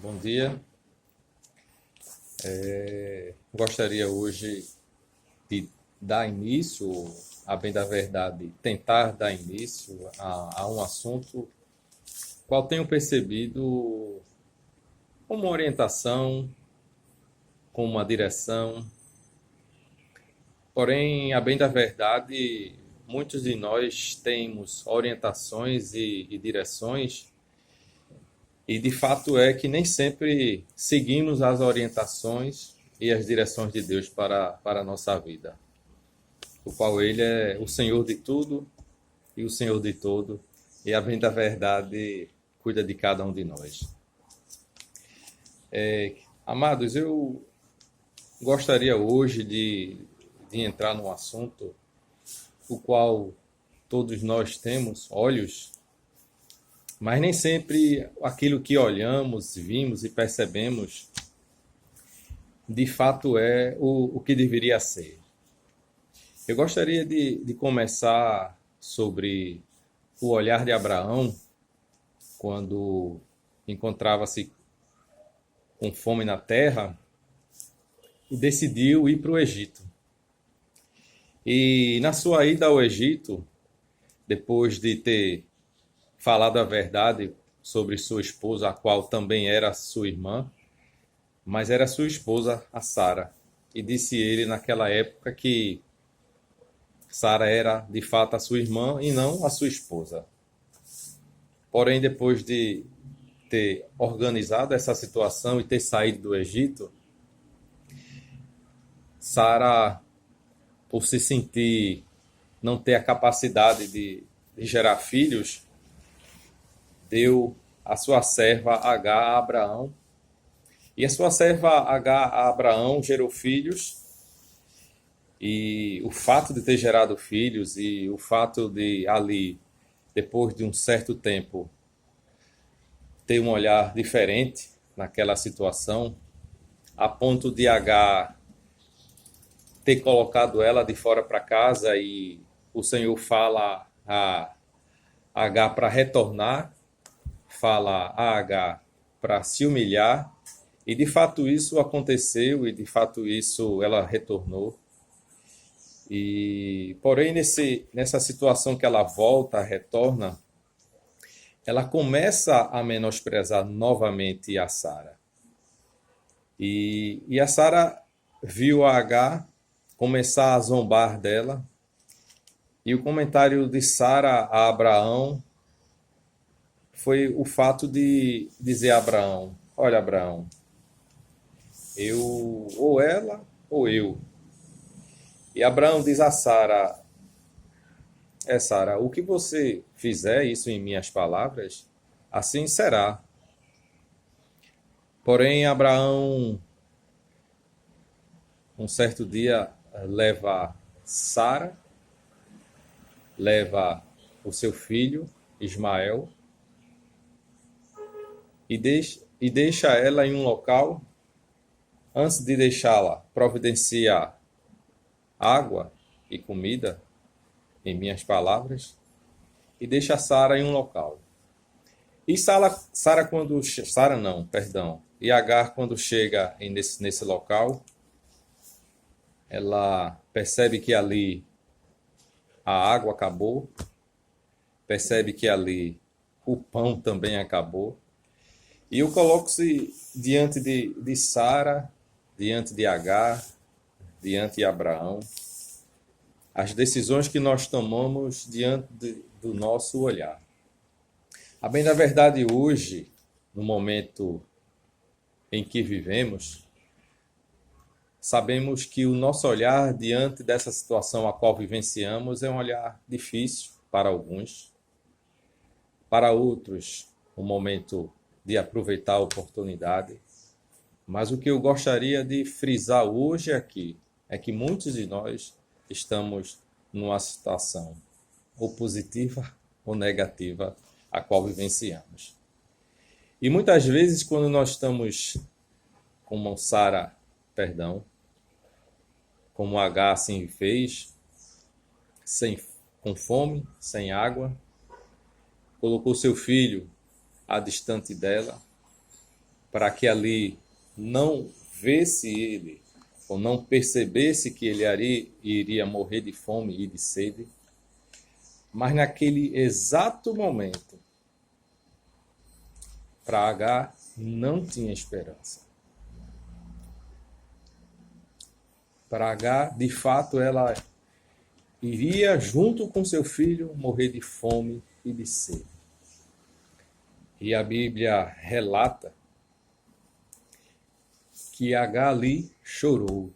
Bom dia. Gostaria hoje de dar início, a bem da verdade, tentar dar início a um assunto qual tenho percebido como uma orientação, como uma direção. Porém, a bem da verdade, muitos de nós temos orientações e direções, e de fato é que nem sempre seguimos as orientações e as direções de Deus para a nossa vida, o qual Ele é o Senhor de tudo e o Senhor de todo, e a bem da verdade cuida de cada um de nós. Amados, eu gostaria hoje de entrar num assunto o qual todos nós temos olhos, mas nem sempre aquilo que olhamos, vimos e percebemos de fato é o que deveria ser. Eu gostaria de começar sobre o olhar de Abraão quando encontrava-se com fome na terra e decidiu ir para o Egito. E na sua ida ao Egito, depois de ter falado a verdade sobre sua esposa, a qual também era sua irmã, mas era sua esposa, a Sara. E disse ele naquela época que Sara era de fato a sua irmã e não a sua esposa. Porém, depois de ter organizado essa situação e ter saído do Egito, Sara, por se sentir não ter a capacidade de gerar filhos, deu a sua serva H a Abraão. E a sua serva H a Abraão gerou filhos. E o fato de ter gerado filhos e o fato de ali, depois de um certo tempo, ter um olhar diferente naquela situação, a ponto de H ter colocado ela de fora para casa e o Senhor fala a H para retornar, fala a H para se humilhar, e de fato isso aconteceu e de fato isso ela retornou. E porém nessa situação que ela volta, retorna, ela começa a menosprezar novamente a Sara. E a Sara viu a H começar a zombar dela. E o comentário de Sara a Abraão foi o fato de dizer a Abraão: olha, Abraão, eu ou ela ou eu. E Abraão diz a Sara: Sara, o que você fizer isso em minhas palavras, assim será. Porém, Abraão, um certo dia, leva Sara, leva o seu filho, Ismael, e deixa ela em um local. Antes de deixá-la, providencia água e comida, em minhas palavras, e deixa Sara em um local. E e Agar, quando chega nesse local, ela percebe que ali a água acabou, percebe que ali o pão também acabou, e eu coloco-se diante de Sara, diante de Agar, diante de Abraão, as decisões que nós tomamos diante do nosso olhar. A bem da verdade, hoje, no momento em que vivemos, sabemos que o nosso olhar diante dessa situação a qual vivenciamos é um olhar difícil para alguns, para outros, um momento de aproveitar a oportunidade. Mas o que eu gostaria de frisar hoje aqui é que muitos de nós estamos numa situação ou positiva ou negativa a qual vivenciamos. E muitas vezes quando nós estamos como Sara, como H assim fez, com fome, sem água, colocou seu filho à distante dela, para que ali não vesse ele, ou não percebesse que ele iria morrer de fome e de sede. Mas naquele exato momento, para Agar não tinha esperança. Para Agar, de fato, ela iria, junto com seu filho, morrer de fome e de sede. E a Bíblia relata que Agar ali chorou,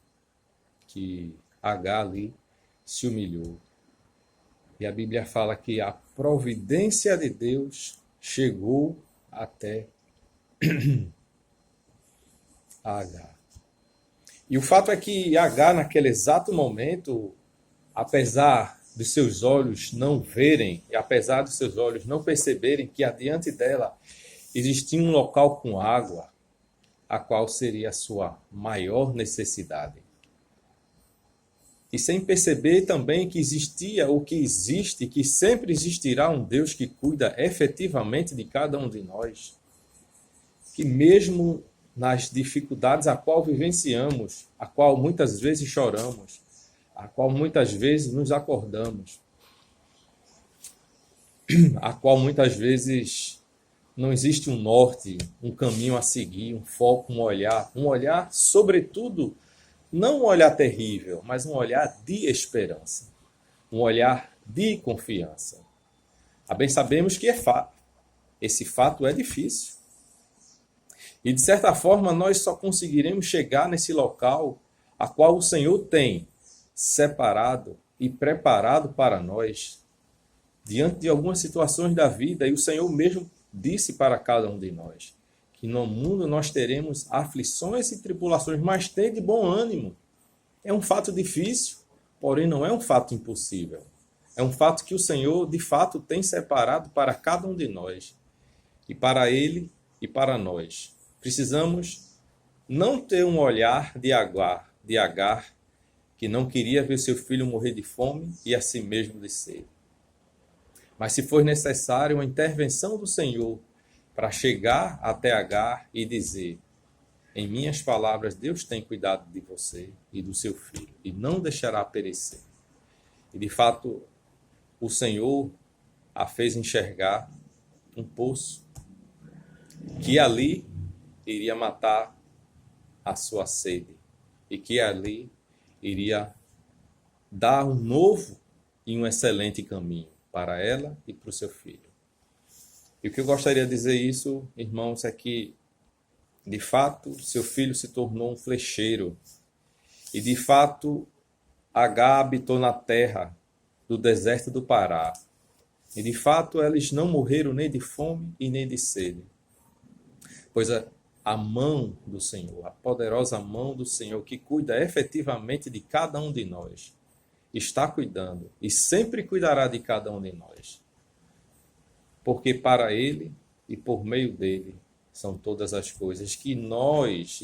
que Agar ali se humilhou. E a Bíblia fala que a providência de Deus chegou até Agar. E o fato é que Agar, naquele exato momento, apesar de seus olhos não verem, e apesar de seus olhos não perceberem que adiante dela existia um local com água, a qual seria a sua maior necessidade. E sem perceber também que existia ou que existe, que sempre existirá um Deus que cuida efetivamente de cada um de nós, que mesmo nas dificuldades a qual vivenciamos, a qual muitas vezes choramos, a qual muitas vezes nos acordamos, a qual muitas vezes não existe um norte, um caminho a seguir, um foco, um olhar, sobretudo, não um olhar terrível, mas um olhar de esperança, um olhar de confiança. Bem sabemos que é fato. Esse fato é difícil. E, de certa forma, nós só conseguiremos chegar nesse local a qual o Senhor tem separado e preparado para nós, diante de algumas situações da vida, e o Senhor mesmo disse para cada um de nós, que no mundo nós teremos aflições e tribulações, mas tem de bom ânimo. É um fato difícil, porém não é um fato impossível. É um fato que o Senhor, de fato, tem separado para cada um de nós. E para Ele e para nós. Precisamos não ter um olhar de Agar, que não queria ver seu filho morrer de fome e assim mesmo de sede. Mas se for necessário uma intervenção do Senhor para chegar até Agar e dizer: em minhas palavras, Deus tem cuidado de você e do seu filho e não deixará perecer. E de fato, o Senhor a fez enxergar um poço que ali iria matar a sua sede e que ali iria dar um novo e um excelente caminho para ela e para o seu filho. E o que eu gostaria de dizer isso, irmãos, é que, de fato, seu filho se tornou um flecheiro. E, de fato, Agar habitou na terra do deserto do Pará. E, de fato, eles não morreram nem de fome e nem de sede. Pois a mão do Senhor, a poderosa mão do Senhor, que cuida efetivamente de cada um de nós, está cuidando e sempre cuidará de cada um de nós. Porque para Ele e por meio dele são todas as coisas. Que nós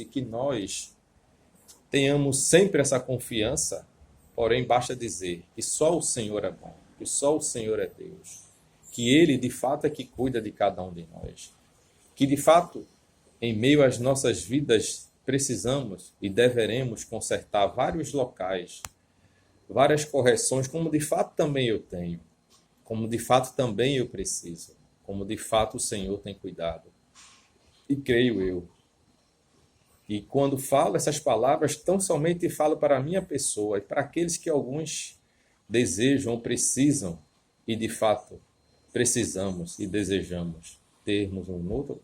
tenhamos sempre essa confiança, porém basta dizer que só o Senhor é bom, que só o Senhor é Deus, que Ele de fato é que cuida de cada um de nós, que de fato em meio às nossas vidas precisamos e deveremos consertar vários locais, várias correções, como de fato também eu tenho, como de fato também eu preciso, como de fato o Senhor tem cuidado. E creio eu. E quando falo essas palavras, tão somente falo para a minha pessoa e para aqueles que alguns desejam ou precisam, e de fato precisamos e desejamos termos um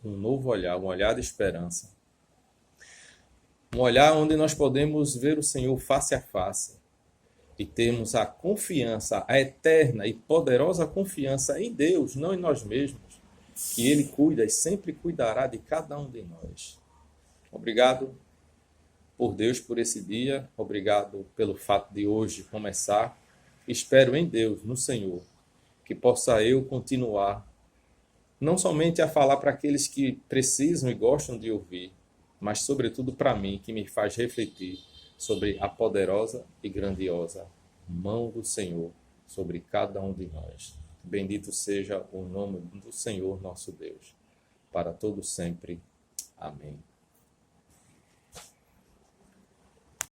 novo olhar, um olhar de esperança. Um olhar onde nós podemos ver o Senhor face a face e termos a confiança, a eterna e poderosa confiança em Deus, não em nós mesmos, que Ele cuida e sempre cuidará de cada um de nós. Obrigado por Deus por esse dia, obrigado pelo fato de hoje começar. Espero em Deus, no Senhor, que possa eu continuar, não somente a falar para aqueles que precisam e gostam de ouvir, mas sobretudo para mim, que me faz refletir sobre a poderosa e grandiosa mão do Senhor sobre cada um de nós. Bendito seja o nome do Senhor nosso Deus, para todo sempre. Amém.